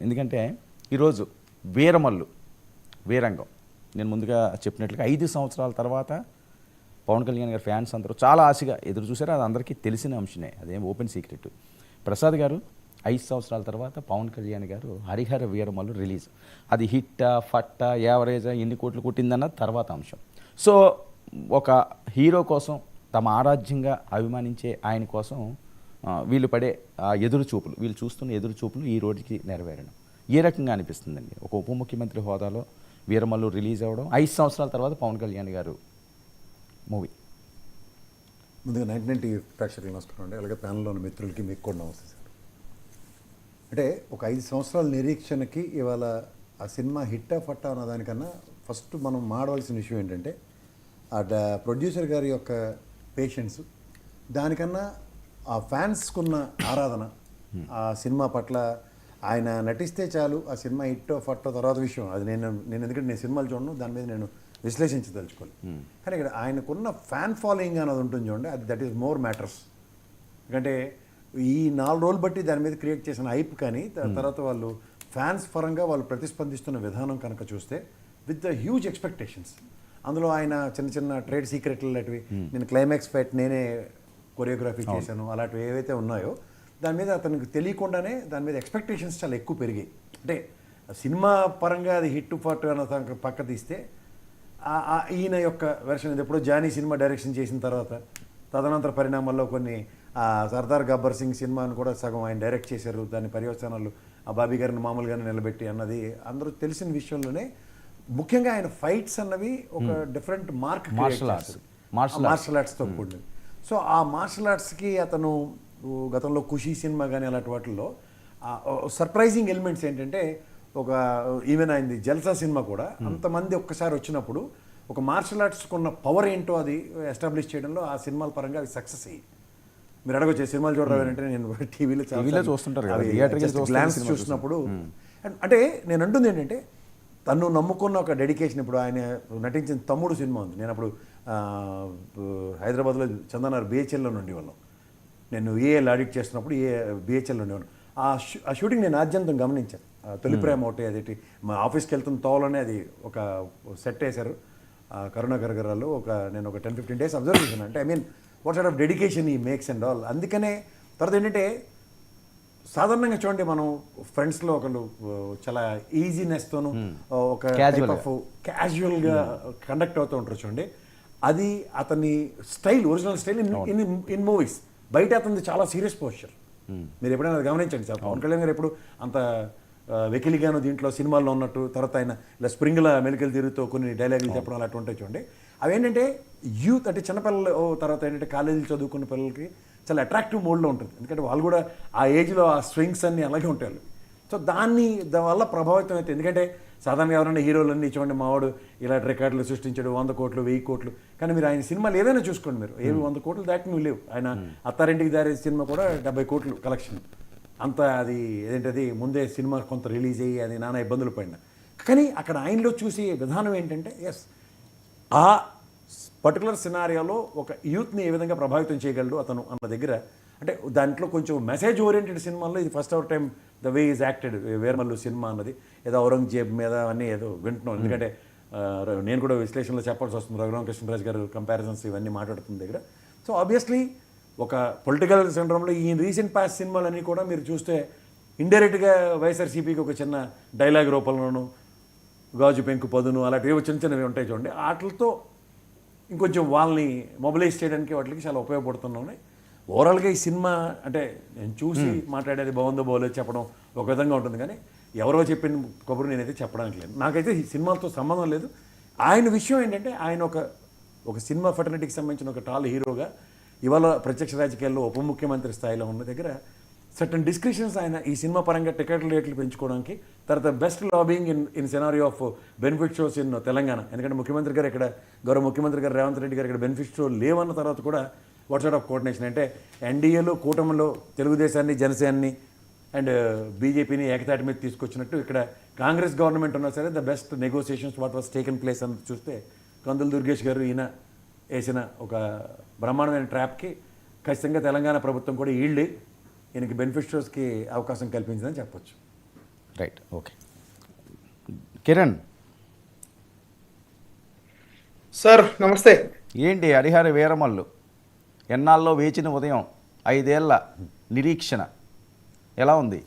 ఎందుకంటే ఈరోజు వీరమల్లు వీరంగం నేను ముందుగా చెప్పినట్లుగా 5 సంవత్సరాల తర్వాత పవన్ కళ్యాణ్ గారి ఫ్యాన్స్ అందరూ చాలా ఆశగా ఎదురు చూశారు. అది అందరికీ తెలిసిన అంశమే, అదేం ఓపెన్ సీక్రెట్. ప్రసాద్ గారు 5 సంవత్సరాల తర్వాత పవన్ కళ్యాణ్ గారు హరిహర వీరమల్లు రిలీజ్. అది హిట్టా ఫట్టా యావరేజా ఎన్ని కోట్లు కొట్టిందన్నది తర్వాత అంశం. సో ఒక హీరో కోసం తమ ఆరాధ్యంగా అభిమానించే ఆయన కోసం వీళ్ళు పడే ఎదురు చూపులు, వీళ్ళు చూస్తున్న ఎదురు చూపులు ఈ రోజుకి నెరవేరడం ఏ రకంగా అనిపిస్తుందండి? ఒక ఉప ముఖ్యమంత్రి హోదాలో వీరమల్లు రిలీజ్ అవ్వడం 5 సంవత్సరాల తర్వాత పవన్ కళ్యాణ్ గారు మూవీ. ముందుగా 1990 ప్రేక్షకులు నమస్కారం అండి. అలాగే ప్యానల్లో ఉన్న మిత్రులకి మీకు కూడా నమస్తే సార్. అంటే ఒక 5 సంవత్సరాల నిరీక్షణకి ఇవాళ ఆ సినిమా హిట్టా ఫట్టా అన్న దానికన్నా ఫస్ట్ మనం మాడవలసిన విషయం ఏంటంటే ఆ ప్రొడ్యూసర్ గారి యొక్క పేషెన్స్, దానికన్నా ఆ ఫ్యాన్స్కున్న ఆరాధన, ఆ సినిమా పట్ల ఆయన నటిస్తే చాలు ఆ సినిమా హిట్టో ఫట్టో తర్వాత విషయం. అది నేను ఎందుకంటే నేను సినిమాలు చూడను, దాని మీద నేను విశ్లేషించదలుచుకోవాలి. కానీ ఇక్కడ ఆయనకున్న ఫ్యాన్ ఫాలోయింగ్ అనేది ఉంటుంది చూడండి, అది దట్ ఈస్ మోర్ మ్యాటర్స్. ఎందుకంటే ఈ 4 రోజులు బట్టి దాని మీద క్రియేట్ చేసిన హైప్ కానీ తర్వాత వాళ్ళు ఫ్యాన్స్ పరంగా వాళ్ళు ప్రతిస్పందిస్తున్న విధానం కనుక చూస్తే విత్ ద హ్యూజ్ ఎక్స్పెక్టేషన్స్. అందులో ఆయన చిన్న చిన్న ట్రేడ్ సీక్రెట్లు లాంటివి, నేను క్లైమాక్స్ ఫైట్ నేనే కొరియోగ్రఫీ చేశాను, అలాంటివి ఏవైతే ఉన్నాయో దాని మీద అతనికి తెలియకుండానే దాని మీద ఎక్స్పెక్టేషన్స్ చాలా ఎక్కువ పెరిగాయి. అంటే సినిమా పరంగా అది హిట్ ఫాట్ అన్న పక్క తీస్తే ఈయన యొక్క వెర్షన్ ఇది ఎప్పుడో జానీ సినిమా డైరెక్షన్ చేసిన తర్వాత తదనంతర పరిణామాల్లో కొన్ని సర్దార్ గబ్బర్ సింగ్ సినిమాను కూడా సగం ఆయన డైరెక్ట్ చేశారు. దాని పర్యవసానాలు ఆ బాబీ గారిని మామూలుగానే నిలబెట్టి అన్నది అందరూ తెలిసిన విషయంలోనే. ముఖ్యంగా ఆయన ఫైట్స్ అన్నవి ఒక డిఫరెంట్ మార్క్ మార్షల్ ఆర్ట్స్తో కూడినవి. సో ఆ మార్షల్ ఆర్ట్స్కి అతను గతంలో ఖుషీ సినిమా కానీ అలాంటి వాటిల్లో సర్ప్రైజింగ్ ఎలిమెంట్స్ ఏంటంటే ఒక ఈవెన్ అయింది జల్సా సినిమా కూడా అంతమంది ఒక్కసారి వచ్చినప్పుడు ఒక మార్షల్ ఆర్ట్స్కి ఉన్న పవర్ ఏంటో అది ఎస్టాబ్లిష్ చేయడంలో ఆ సినిమాల పరంగా అవి సక్సెస్ అయ్యి. మీరు అడగొచ్చే సినిమాలు చూడరావంటే నేను టీవీలో గ్లాన్స్ చూసినప్పుడు అంటే నేను అంటుంది ఏంటంటే తను నమ్ముకున్న ఒక డెడికేషన్. ఇప్పుడు ఆయన నటించిన తమ్ముడు సినిమా ఉంది, నేను అప్పుడు హైదరాబాద్లో చందనార్ బిహెచ్ఎల్లో నుండి వాళ్ళం, నేను ఏఎల్ ఆడిట్ చేస్తున్నప్పుడు బిహెచ్ఎల్లో ఉండేవాడు. ఆ షూటింగ్ నేను ఆద్యంతం గమనించాను. తొలి ప్రేమ ఒకటి అదేంటి మా ఆఫీస్కి వెళ్తున్న తోవలోనే అది ఒక సెట్ వేశారు కరుణాకర్ గారు. నేను ఒక 10-15 డేస్ అబ్జర్వ్ చేశాను. అంటే I mean what sort of dedication ఈ మేక్స్ అండ్ ఆల్. అందుకనే తర్వాత ఏంటంటే సాధారణంగా చూడండి మనం ఫ్రెండ్స్లో ఒకళ్ళు చాలా ఈజీనెస్తోనూ ఒక టైప్ ఆఫ్ క్యాజువల్గా కండక్ట్ అవుతూ ఉంటారు చూడండి, అది అతని style, original style in movies. బయట అతనిది చాలా సీరియస్ పోస్చర్. మీరు ఎప్పుడైనా గమనించండి సార్. పవన్ కళ్యాణ్ గారు ఎప్పుడు అంత వెకిలిగాను దీంట్లో సినిమాల్లో ఉన్నట్టు తర్వాత ఆయన ఇలా స్ప్రింగ్ల మెలికలు తిరుగుతూ కొన్ని డైలాగులు చెప్పడం అలాంటి ఉంటాయి చూడండి. అవేంటంటే యూత్ అంటే చిన్నపిల్లలు తర్వాత ఏంటంటే కాలేజీలు చదువుకున్న పిల్లలకి చాలా అట్రాక్టివ్ మోడ్లో ఉంటుంది. ఎందుకంటే వాళ్ళు కూడా ఆ ఏజ్లో ఆ స్వింగ్స్ అన్నీ అలాగే ఉంటాయి. సో దానివల్ల ప్రభావితం అయితే, ఎందుకంటే సాధారణంగా ఎవరైనా హీరోలన్నీ చూడండి మావాడు ఇలాంటి రికార్డులు సృష్టించాడు 100 కోట్లు 1000 కోట్లు, కానీ మీరు ఆయన సినిమాలు ఏదైనా చూసుకోండి, మీరు ఏవి 100 కోట్లు దాటినవి లేవు. ఆయన అత్తారింటికి దారే సినిమా కూడా 70 కోట్లు కలెక్షన్. అంత అది ఏదేంటది ముందే సినిమా కొంత రిలీజ్ అయ్యి అది నానా ఇబ్బందులు పడిన. కానీ అక్కడ ఆయనలో చూసే విధానం ఏంటంటే ఎస్ ఆ పర్టికులర్ సినారియాలో ఒక యూత్ని ఏ విధంగా ప్రభావితం చేయగలడు అతను అన్న దగ్గర, అంటే దాంట్లో కొంచెం మెసేజ్ ఓరియంటెడ్ సినిమాల్లో ఇది first hour time the way is acted. Veeramallu cinema అన్నది ఏదో ఔరంగజేబ్ మీద అన్నీ ఏదో వింటున్నాం. ఎందుకంటే నేను కూడా విశ్లేషణలో చెప్పాల్సి వస్తుంది, రఘురామకృష్ణరాజు గారు కంపారిజన్స్ ఇవన్నీ మాట్లాడుతున్న దగ్గర. సో ఆబ్వియస్లీ ఒక పొలిటికల్ సెంటర్లో ఈ రీసెంట్ పాస్ట్ సినిమాలన్నీ కూడా మీరు చూస్తే ఇండైరెక్ట్గా వైఎస్ఆర్సీపీకి ఒక చిన్న డైలాగ్ రూపంలోనూ గాజు పెంకు పదును అలాంటివి చిన్న చిన్నవి ఉంటాయి చూడండి, వాటితో ఇంకొంచెం వాళ్ళని మొబిలైజ్ చేయడానికి వాటికి చాలా ఉపయోగపడుతున్నాయి. ఓవరాల్గా ఈ సినిమా అంటే నేను చూసి మాట్లాడేది బాగుందో బాగోలేదు చెప్పడం ఒక విధంగా ఉంటుంది, కానీ ఎవరో చెప్పిన కబురు నేనైతే చెప్పడానికి లేదు. నాకైతే ఈ సినిమాలతో సంబంధం లేదు. ఆయన విషయం ఏంటంటే ఆయన ఒక సినిమా ఫెటర్నిటీకి సంబంధించిన ఒక టాల్ హీరోగా ఇవాళ ప్రత్యక్ష రాజకీయాల్లో ఉప ముఖ్యమంత్రి స్థాయిలో ఉన్న దగ్గర సర్టన్ డిస్క్రిప్షన్స్ ఆయన ఈ సినిమా పరంగా టికెట్ రేట్లు పెంచుకోవడానికి, తర్వాత best lobbying in scenario of benefit shows in Telangana. ఎందుకంటే ముఖ్యమంత్రి గారు ఇక్కడ గౌరవ ముఖ్యమంత్రి గారు రేవంత్ రెడ్డి గారు ఇక్కడ బెనిఫిట్ షో లేవన్న తర్వాత కూడా వాట్ సార్ట్ ఆఫ్ కోఆర్డినేషన్ అంటే ఎన్డీఏలో కూటమిలో తెలుగుదేశాన్ని జనసేనని అండ్ బీజేపీని ఏకతాటి మీద తీసుకొచ్చినట్టు ఇక్కడ కాంగ్రెస్ గవర్నమెంట్ ఉన్నా సరే the best negotiations what was taken place అని చూస్తే కందులు దుర్గేష్ గారు ఈయన వేసిన ఒక బ్రహ్మాండమైన ట్రాప్కి ఖచ్చితంగా తెలంగాణ ప్రభుత్వం కూడా ఈళ్ళే ఈయనకి బెనిఫిట్ షోస్కి అవకాశం కల్పించిందని చెప్పొచ్చు. Right, okay. కిరణ్, సార్ నమస్తే. ఏంటి హరిహర వీరమల్లు ఎన్నాళ్ళలో వేచిన ఉదయం 5 ఏళ్ల నిరీక్షణ ఎలా ఉంది?